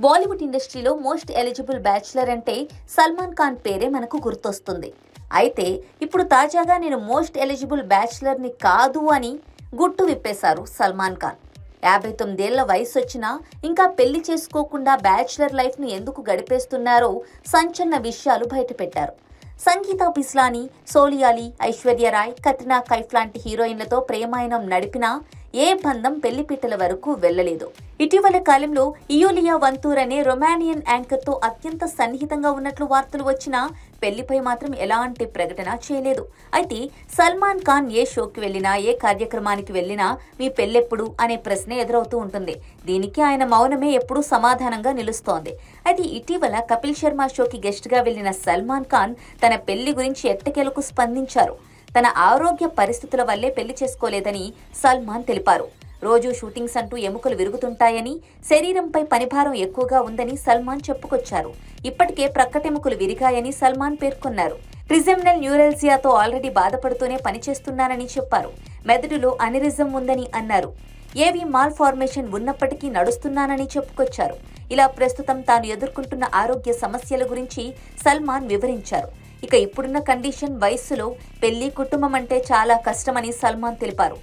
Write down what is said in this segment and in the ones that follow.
బాలీవుడ్ ఇండస్ట్రీలో most eligible bachelor అంటే సల్మాన్ ఖాన్ పేరే మనకు గుర్తొస్తుంది. అయితే ఇప్పుడు తాజాగా నేను మోస్ట్ ఎలిజిబుల్ బ్యాచులర్ని కాదు అని గుట్టు విప్పేశారు సల్మాన్ ఖాన్. 59 ఏళ్ల వయసు వచ్చినా ఇంకా పెళ్లి చేసుకోకుండా బ్యాచులర్ లైఫ్ను ఎందుకు గడిపేస్తున్నారో సంచలన విషయాలు బయటపెట్టారు. సంగీత బిస్లానీ, సోలియాలి, ఐశ్వర్య రాయ్, కత్రినా కైఫ్ లాంటి హీరోయిన్లతో ప్రేమాయణం నడిపినా ఏ బంధం పెళ్లిపీటల వరకు వెళ్లలేదు. ఇటీవల కాలంలో ఇయోలియా వంతూర్ అనే రొమానియన్ యాంకర్తో అత్యంత సన్నిహితంగా ఉన్నట్లు వార్తలు వచ్చినా పెళ్లిపై మాత్రం ఎలాంటి ప్రకటన చేయలేదు. అయితే సల్మాన్ ఖాన్ ఏ షోకి వెళ్లినా, ఏ కార్యక్రమానికి వెళ్లినా మీ పెళ్లెప్పుడు అనే ప్రశ్న ఎదురవుతూ ఉంటుంది. దీనికి ఆయన మౌనమే ఎప్పుడూ సమాధానంగా నిలుస్తోంది. అయితే ఇటీవల కపిల్ శర్మ షోకి గెస్ట్ గా వెళ్లిన సల్మాన్ ఖాన్ తన పెళ్లి గురించి ఎట్టకేలకు స్పందించారు. తన ఆరోగ్య పరిస్థితుల వల్లే పెళ్లి చేసుకోలేదని సల్మాన్ తెలిపారు. రోజు షూటింగ్స్ అంటూ ఎముకలు విరుగుతుంటాయని, శరీరంపై పనిభారం ఎక్కువగా ఉందని సల్మాన్ చెప్పుకొచ్చారు. ఇప్పటికే ప్రక్కటెముకలు విరిగాయని సల్మాన్ పేర్కొన్నారు. ట్రిజెమినల్ న్యూరల్జియాతో ఆల్రెడీ బాధపడుతూనే పనిచేస్తున్నానని చెప్పారు. మెదడులో అనిరిజం ఉందని అన్నారు. ఏవి మాల్ ఫార్మేషన్ ఉన్నప్పటికీ నడుస్తున్నానని చెప్పుకొచ్చారు. ఇలా ప్రస్తుతం తాను ఎదుర్కొంటున్న ఆరోగ్య సమస్యల గురించి సల్మాన్ వివరించారు. ఇక ఇప్పుడున్న కండిషన్, వయస్సులో పెళ్లి, కుటుంబం అంటే చాలా కష్టమని సల్మాన్ తెలిపారు.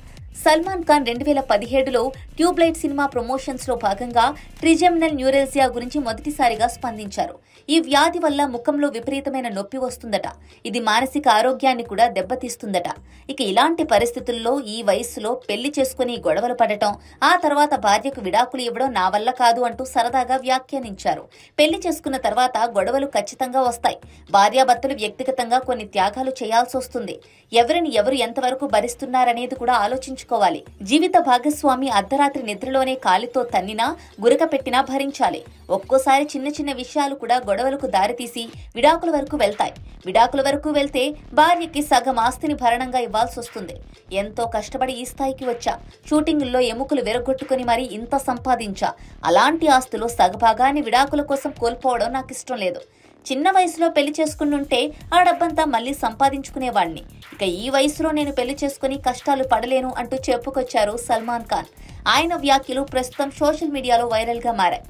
సల్మాన్ ఖాన్ 2017లో ట్యూబ్లైట్ సినిమా ప్రమోషన్స్ లో భాగంగా ట్రిజెమినల్ న్యూరల్జియా గురించి మొదటిసారిగా స్పందించారు. ఈ వ్యాధి వల్ల ముఖంలో విపరీతమైన నొప్పి వస్తుందట. ఇది మానసిక ఆరోగ్యాన్ని కూడా దెబ్బతీస్తుందట. ఇక ఇలాంటి పరిస్థితుల్లో ఈ వయస్సులో పెళ్లి చేసుకుని గొడవలు పడటం, ఆ తర్వాత భార్యకు విడాకులు ఇవ్వడం నా వల్ల కాదు అంటూ సరదాగా వ్యాఖ్యానించారు. పెళ్లి చేసుకున్న తర్వాత గొడవలు ఖచ్చితంగా వస్తాయి. భార్యాభర్తలు వ్యక్తిగతంగా కొన్ని త్యాగాలు చేయాల్సి వస్తుంది. ఎవరిని ఎవరు ఎంతవరకు భరిస్తున్నారనేది కూడా ఆలోచించుకోవాలి. జీవిత భాగస్వామి అర్ధరాత్రి నిద్రలోనే కాలితో తన్నినా, గురక పెట్టినా భరించాలి. ఒక్కోసారి చిన్న చిన్న విషయాలు కూడా గొడవలకు దారితీసి విడాకుల వరకు వెళ్తాయి. విడాకుల వరకు వెళ్తే భార్యకి సగం ఆస్తిని భరణంగా ఇవ్వాల్సి వస్తుంది. ఎంతో కష్టపడి ఈ స్థాయికి వచ్చా, షూటింగుల్లో ఎముకలు విరగొట్టుకుని మరీ ఇంత సంపాదించా, అలాంటి ఆస్తులు సగభాగాన్ని విడాకుల కోసం కోల్పోవడం నాకు ఇష్టం లేదు. చిన్న వయసులో పెళ్లి చేసుకున్నుంటే ఆ డబ్బంతా మళ్లీ సంపాదించుకునేవాడిని. ఇక ఈ వయసులో నేను పెళ్లి చేసుకుని కష్టాలు పడలేను అంటూ చెప్పుకొచ్చారు సల్మాన్ ఖాన్. ఆయన వ్యాఖ్యలు ప్రస్తుతం సోషల్ మీడియాలో వైరల్ గా మారాయి.